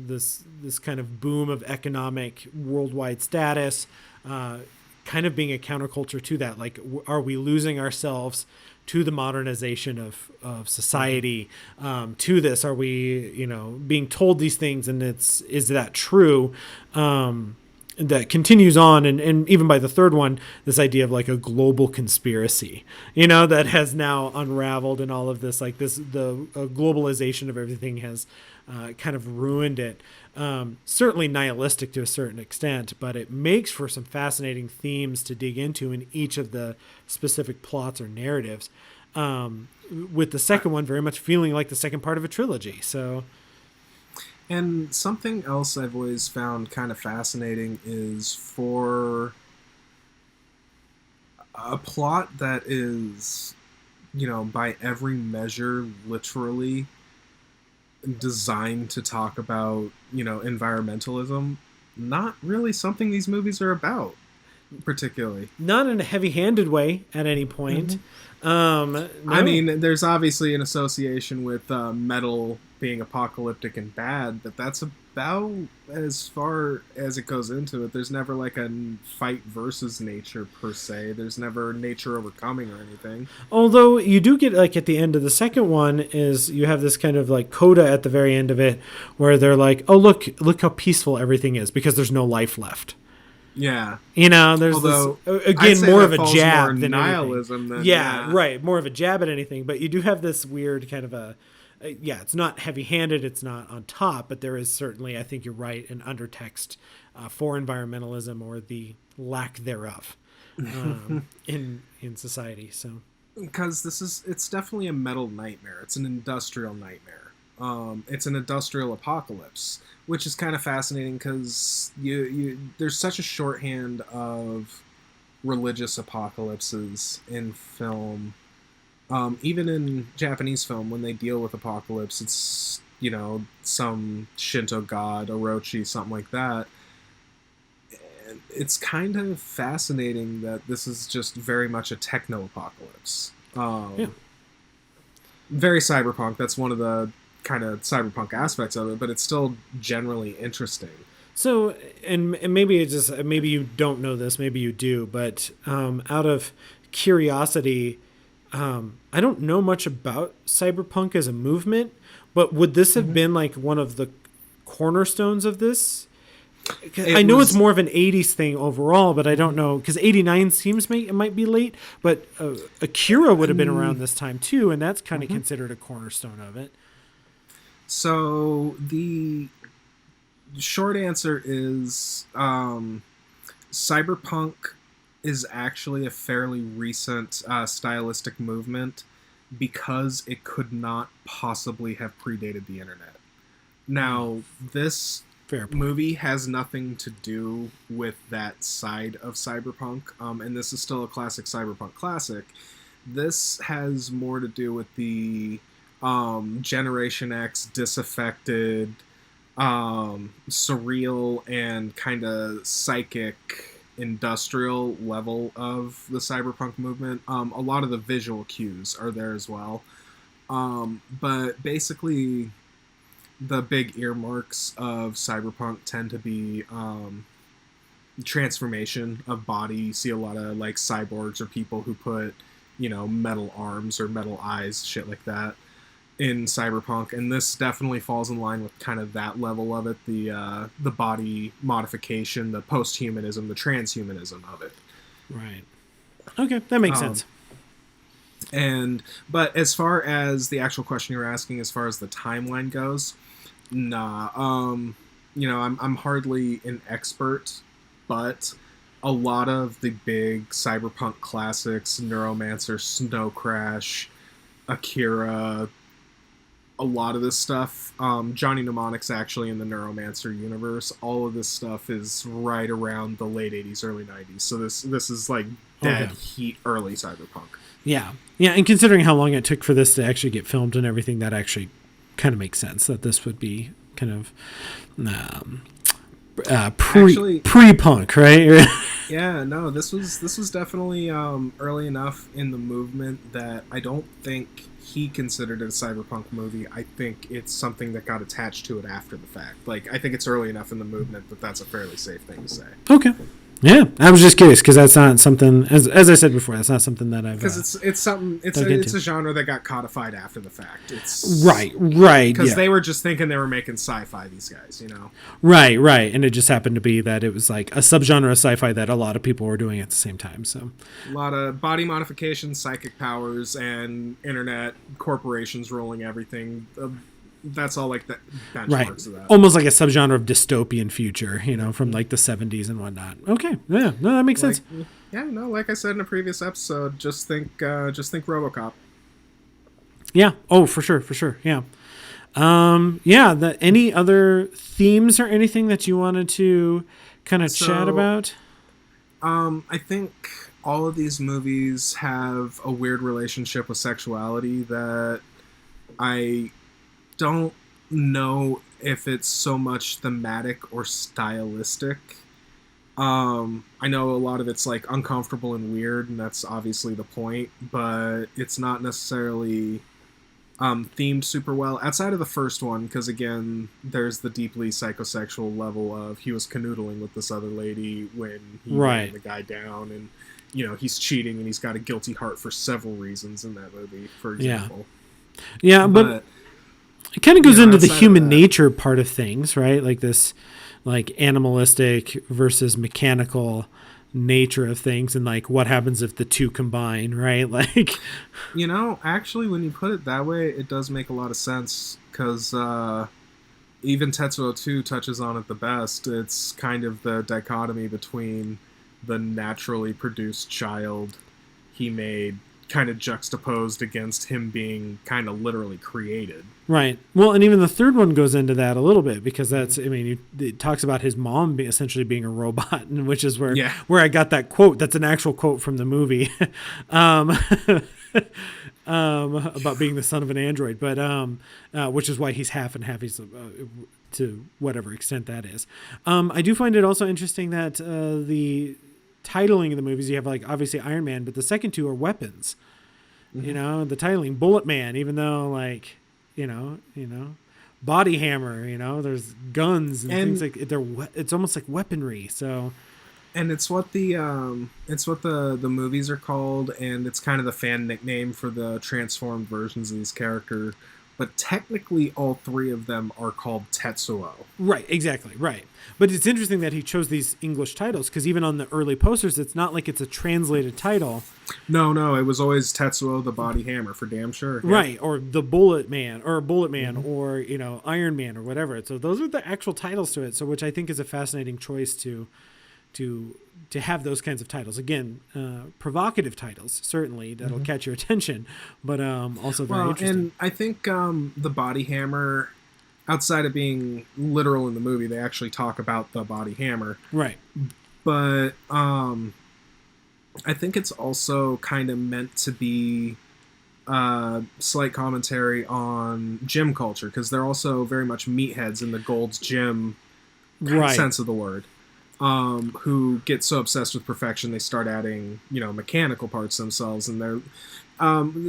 this kind of boom of economic worldwide status, kind of being a counterculture to that. Like, are we losing ourselves to the modernization of society? To this, are we being told these things, and is that true? That continues on, and even by the third one, this idea of like a global conspiracy, that has now unraveled, and all of this, like the globalization of everything has kind of ruined it. Certainly nihilistic to a certain extent, but it makes for some fascinating themes to dig into in each of the specific plots or narratives. With the second one very much feeling like the second part of a trilogy. So. And something else I've always found kind of fascinating is for a plot that is, by every measure, literally designed to talk about, environmentalism, not really something these movies are about, particularly. Not in a heavy-handed way at any point. No. I mean, there's obviously an association with metal being apocalyptic and bad, but that's about as far as it goes into it. There's never like a fight versus nature per se. There's never nature overcoming or anything. Although you do get, like, at the end of the second one, is you have this kind of like coda at the very end of it where they're like, oh, look how peaceful everything is because there's no life left. Yeah. There's again more of a jab than nihilism anything. Yeah, right. More of a jab at anything. But you do have this weird kind of it's not heavy-handed, it's not on top, but there is certainly, I think you're right, an undertext for environmentalism or the lack thereof in society. So, because it's definitely a metal nightmare. It's an industrial nightmare. It's an industrial apocalypse, which is kind of fascinating because there's such a shorthand of religious apocalypses in film. Even in Japanese film, when they deal with apocalypse, it's, some Shinto god, Orochi, something like that. And it's kind of fascinating that this is just very much a techno-apocalypse. Very cyberpunk. That's one of the kind of cyberpunk aspects of it, but it's still generally interesting. So, and maybe maybe you don't know this, maybe you do, but out of curiosity, I don't know much about cyberpunk as a movement, but would this have been like one of the cornerstones of this? I know it's more of an 80s thing overall, but I don't know, because 89 seems it might be late, but Akira would have been around this time too, and that's kind of considered a cornerstone of it. So the short answer is cyberpunk is actually a fairly recent stylistic movement because it could not possibly have predated the internet. Now, this movie has nothing to do with that side of cyberpunk, and this is still a classic cyberpunk classic. This has more to do with the Generation X disaffected, surreal, and kind of psychic industrial level of the cyberpunk movement. A lot of the visual cues are there as well. But basically, the big earmarks of cyberpunk tend to be transformation of body. You see a lot of like cyborgs or people who put, metal arms or metal eyes, shit like that. in cyberpunk, and this definitely falls in line with kind of that level of it, the body modification, the post-humanism, the transhumanism of it. Right. Okay, that makes sense. But as far as the actual question you're asking, as far as the timeline goes, nah. I'm hardly an expert, but a lot of the big cyberpunk classics, Neuromancer, Snow Crash, Akira, a lot of this stuff, Johnny Mnemonic's actually in the Neuromancer universe. All of this stuff is right around the late 80s, early 90s. So this is like dead heat early cyberpunk. Yeah. Yeah, and considering how long it took for this to actually get filmed and everything, that actually kind of makes sense that this would be kind of pre-punk, right? Yeah, no, this was definitely early enough in the movement that I don't think he considered it a cyberpunk movie. I think it's something that got attached to it after the fact. Like, I think it's early enough in the movement that that's a fairly safe thing to say. Okay. Yeah, I was just curious because that's not something, as I said before, that's not something that I've. Because it's a genre that got codified after the fact. It's right. Because they were just thinking they were making sci-fi. These guys, Right, and it just happened to be that it was like a subgenre of sci-fi that a lot of people were doing at the same time. So a lot of body modification, psychic powers, and internet corporations rolling everything. That's all like the benchmarks of that. Almost like a subgenre of dystopian future, from like the 70s and whatnot. Okay, yeah, no, that makes sense. Yeah, no, like I said in a previous episode, just think RoboCop. Yeah. Oh, for sure. Yeah. Any other themes or anything that you wanted to kind of chat about? I think all of these movies have a weird relationship with sexuality that I don't know if it's so much thematic or stylistic. I know a lot of it's like uncomfortable and weird, and that's obviously the point, but it's not necessarily themed super well outside of the first one, because again, there's the deeply psychosexual level of he was canoodling with this other lady when he ran the guy down, and he's cheating and he's got a guilty heart for several reasons in that movie, for example. Yeah, but it kind of goes into the human nature part of things, right? Like this, like animalistic versus mechanical nature of things, and like what happens if the two combine, right? Like, actually, when you put it that way, it does make a lot of sense, because even Tetsuo 2 touches on it the best. It's kind of the dichotomy between the naturally produced child he made kind of juxtaposed against him being kind of literally created. Right. Well, and even the third one goes into that a little bit, because it talks about his mom essentially being a robot, and which is where I got that quote. That's an actual quote from the movie about being the son of an android, but which is why he's half and half. He's to whatever extent that is. I do find it also interesting that the titling of the movies, you have like obviously Iron Man, but the second two are weapons. Mm-hmm. The titling Bullet Man, even though like Body Hammer, there's guns and things like it's almost like weaponry. So, and it's what the movies are called, and it's kind of the fan nickname for the transformed versions of these characters. But technically, all three of them are called Tetsuo. Right, exactly, right. But it's interesting that he chose these English titles, because even on the early posters, it's not like it's a translated title. No, it was always Tetsuo the Body Hammer, for damn sure. Yeah. Right, or the Bullet Man, or or Iron Man, or whatever. So those are the actual titles to it. So which I think is a fascinating choice to have those kinds of titles. Again, provocative titles, certainly, that'll catch your attention, but also very interesting. And I think the Body Hammer, outside of being literal in the movie, they actually talk about the Body Hammer. Right. But I think it's also kind of meant to be slight commentary on gym culture, because they're also very much meatheads in the Gold's Gym sense of the word. Who get so obsessed with perfection they start adding, mechanical parts themselves, and they're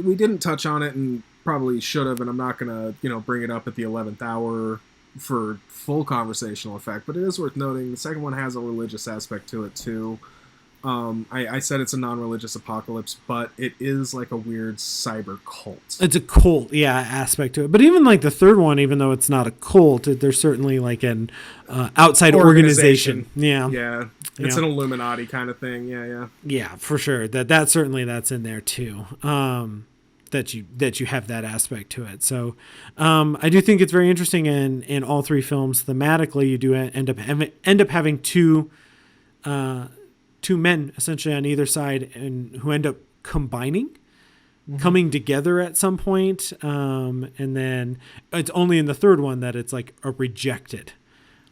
we didn't touch on it and probably should have, and I'm not gonna bring it up at the 11th hour for full conversational effect, but it is worth noting the second one has a religious aspect to it too. I said it's a non-religious apocalypse, but it is like a weird cyber cult. It's a cult, yeah, aspect to it. But even like the third one, even though it's not a cult, there's certainly like an outside organization. Yeah, yeah, it's an Illuminati kind of thing. Yeah, for sure. That's in there too. That you have that aspect to it. So I do think it's very interesting in all three films thematically. You do end up having two men essentially on either side, and who end up combining, coming together at some point. And then it's only in the third one that it's like a rejected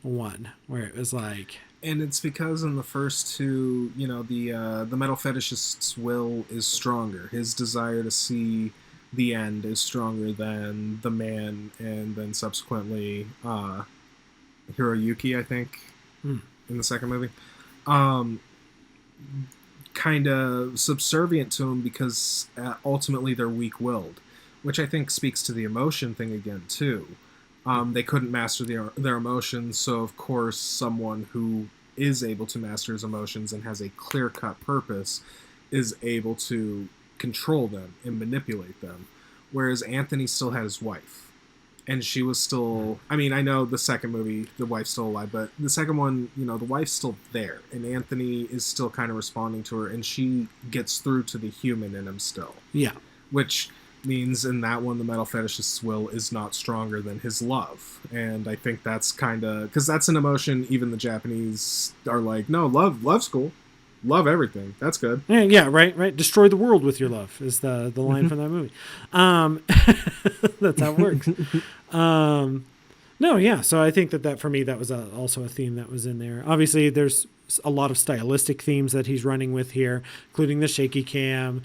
one, where it was like. And it's because in the first two, the metal fetishist's will is stronger. His desire to see the end is stronger than the man, and then subsequently Hiroyuki, I think, in the second movie. Kind of subservient to him because ultimately they're weak-willed, which I think speaks to the emotion thing again, too. They couldn't master their emotions, so of course someone who is able to master his emotions and has a clear-cut purpose is able to control them and manipulate them. Whereas Anthony still had his wife. And she was still... I mean, I know the second movie, the wife's still alive, but the second one, the wife's still there. And Anthony is still kind of responding to her, and she gets through to the human in him still. Yeah. Which means in that one, the metal fetishist's will is not stronger than his love. And I think that's kind of... Because that's an emotion even the Japanese are like, no, love's cool. Love everything. That's good. Yeah, right. Destroy the world with your love is the line from that movie. That's how it works. No, yeah. So I think that for me, that was also a theme that was in there. Obviously, there's a lot of stylistic themes that he's running with here, including the shaky cam,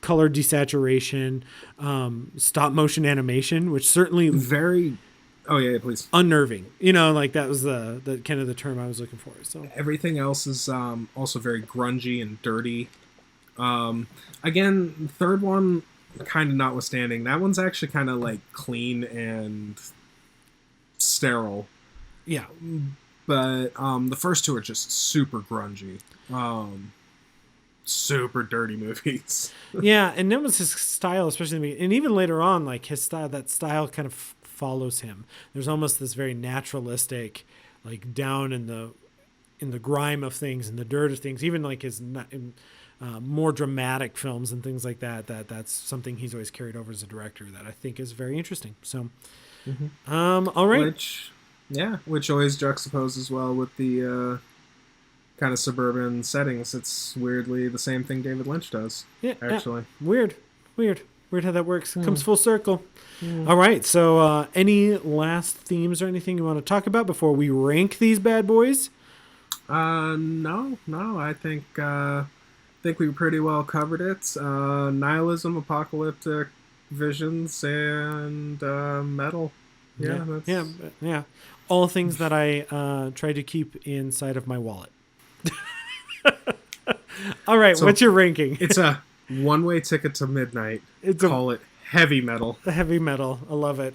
color desaturation, stop motion animation, which certainly very... Oh yeah, please. Unnerving. Like that was the kind of the term I was looking for. So everything else is also very grungy and dirty. Again, third one kind of notwithstanding, that one's actually kind of like clean and sterile. Yeah. But the first two are just super grungy. Super dirty movies. Yeah, and that was his style, especially and even later on, like his style, that style kind of follows him. There's almost this very naturalistic, like down in the grime of things and the dirt of things, even like his more dramatic films and things like that's something he's always carried over as a director that I think is very interesting. So all right, which always juxtaposes well with the kind of suburban settings. It's weirdly the same thing David Lynch does. Actually. Weird how that works. Comes full circle. All right. So any last themes or anything you want to talk about before we rank these bad boys? No. I think we pretty well covered it. Nihilism, apocalyptic visions, and metal. Yeah. All things that I try to keep inside of my wallet. All right. So what's your ranking? It's a one-way ticket to midnight. Call it heavy metal. The heavy metal. I love it.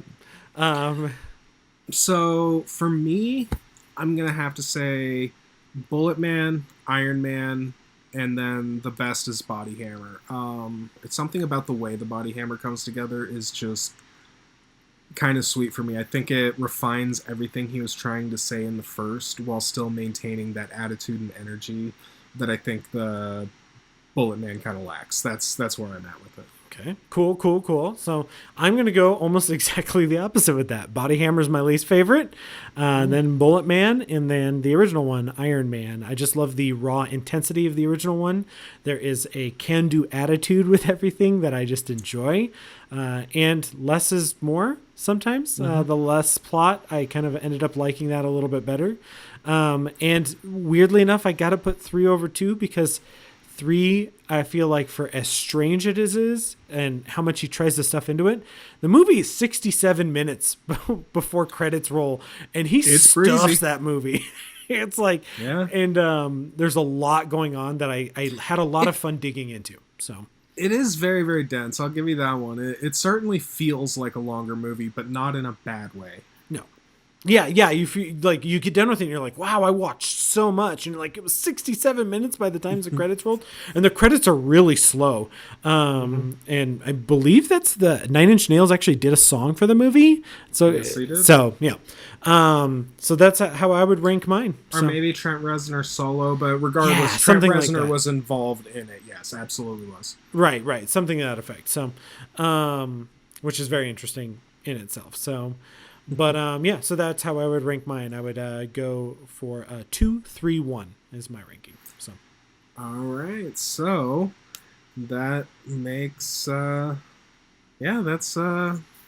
So for me, I'm going to have to say Bullet Man, Iron Man, and then the best is Body Hammer. It's something about the way the Body Hammer comes together is just kind of sweet for me. I think it refines everything he was trying to say in the first while still maintaining that attitude and energy that I think the Bullet Man kind of lacks. That's where I'm at with it. Okay, cool. So I'm going to go almost exactly the opposite with that. Body Hammer is my least favorite, then Bullet Man, and then the original one, Iron Man. I just love the raw intensity of the original one. There is a can-do attitude with everything that I just enjoy, and less is more sometimes. The less plot, I kind of ended up liking that a little bit better. And weirdly enough, I got to put 3 over 2 because 3, I feel like for as strange it is and how much he tries to stuff into it, the movie is 67 minutes before credits roll, and he stuffs that movie. It's like, and there's a lot going on that I had a lot of fun digging into. So it is very, very dense. I'll give you that one. It certainly feels like a longer movie, but not in a bad way. No. Yeah, you feel like you get done with it and you're like, wow, I watched so much. And like, it was 67 minutes by the time the credits rolled. And the credits are really slow. And I believe that's the Nine Inch Nails actually did a song for the movie. So, Yes, they did. so yeah. So that's how I would rank mine. Or maybe Trent Reznor solo, but regardless, Yeah, Trent something like Reznor that. was involved in it. Yes, absolutely was. Right. Something to that effect. So, which is very interesting in itself. So, but yeah, so that's how I would rank mine. I would go for 2, 3, 1 is my ranking. So, all right, so that makes that's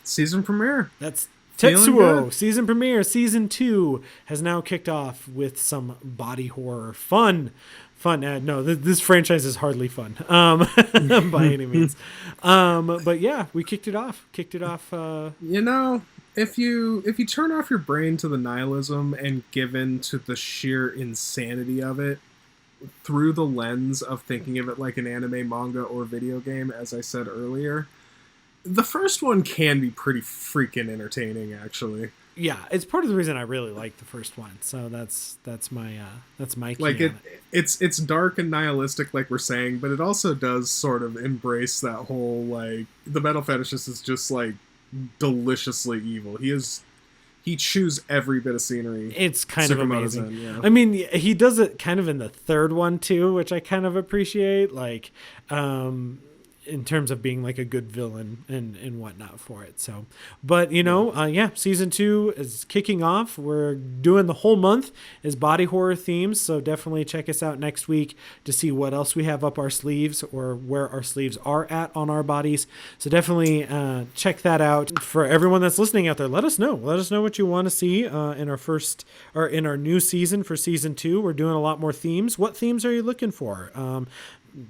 season premiere. that's Feeling Tetsuo good. season premiere. Season 2 has now kicked off with some body horror fun. No, this franchise is hardly fun by any means. But yeah, we kicked it off. You know, if you turn off your brain to the nihilism and give in to the sheer insanity of it through the lens of thinking of it like an anime, manga, or video game, as I said earlier, the first one can be pretty freaking entertaining, actually. Yeah, it's part of the reason I really like the first one. So that's my key Like on it's dark and nihilistic, like we're saying, but it also does sort of embrace that whole, like, the metal fetishist is just like deliciously evil. He chews every bit of scenery. It's kind of Tsukamoto's amazing. in, yeah. I mean, he does it kind of in the third one too, which I kind of appreciate. Like, in terms of being like a good villain and whatnot for it. So, but yeah, season 2 is kicking off. We're doing the whole month is body horror themes. So definitely check us out next week to see what else we have up our sleeves or where our sleeves are at on our bodies. So definitely check that out. For everyone that's listening out there, let us know what you want to see in our new season for season 2. We're doing a lot more themes. What themes are you looking for?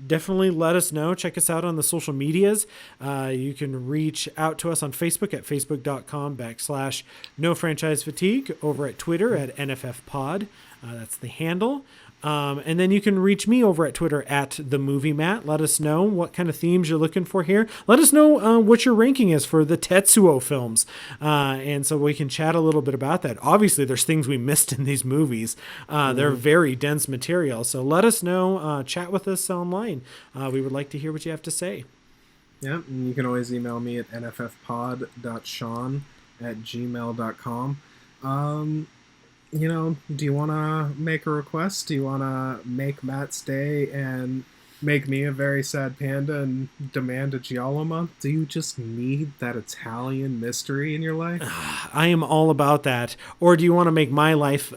Definitely let us know. Check us out on the social medias. You can reach out to us on Facebook at facebook.com/nofranchisefatigue, over at Twitter at NFFpod. That's the handle. And then you can reach me over at Twitter at TheMovieMatt. Let us know what kind of themes you're looking for here. Let us know what your ranking is for the Tetsuo films. And so we can chat a little bit about that. Obviously, there's things we missed in these movies. They're very dense material. So let us know. Chat with us online. We would like to hear what you have to say. Yeah, and you can always email me at nffpod.sean @gmail.com. Do you want to make a request? Do you want to make Matt's day and make me a very sad panda and demand a Giallo month? Do you just need that Italian mystery in your life? I am all about that. Or do you want to make my life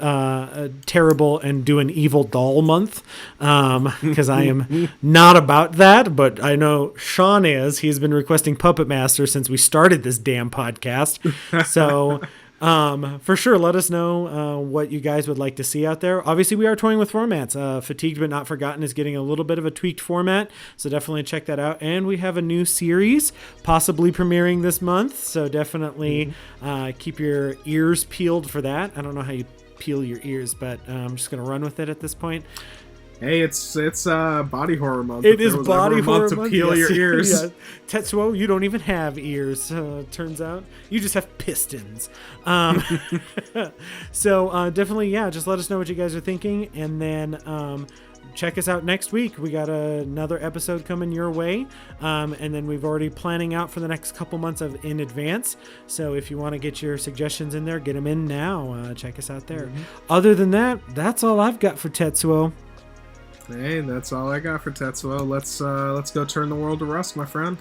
terrible and do an evil doll month? Because I am not about that, but I know Sean is. He's been requesting Puppet Master since we started this damn podcast. So... for sure, let us know what you guys would like to see out there. Obviously, we are toying with formats. Fatigued but Not Forgotten is getting a little bit of a tweaked format, so definitely check that out. And we have a new series possibly premiering this month, so definitely keep your ears peeled for that. I don't know how you peel your ears, but I'm just going to run with it at this point. Hey, it's body horror month. It is body horror month to peel your ears. Yeah. Tetsuo, you don't even have ears. Turns out you just have pistons. So definitely, yeah. Just let us know what you guys are thinking, and then check us out next week. We got another episode coming your way, and then we've already planning out for the next couple months in advance. So if you want to get your suggestions in there, get them in now. Check us out there. Other than that, that's all I've got for Tetsuo. Hey, that's all I got for Tetsuo. Let's go turn the world to rust, my friend.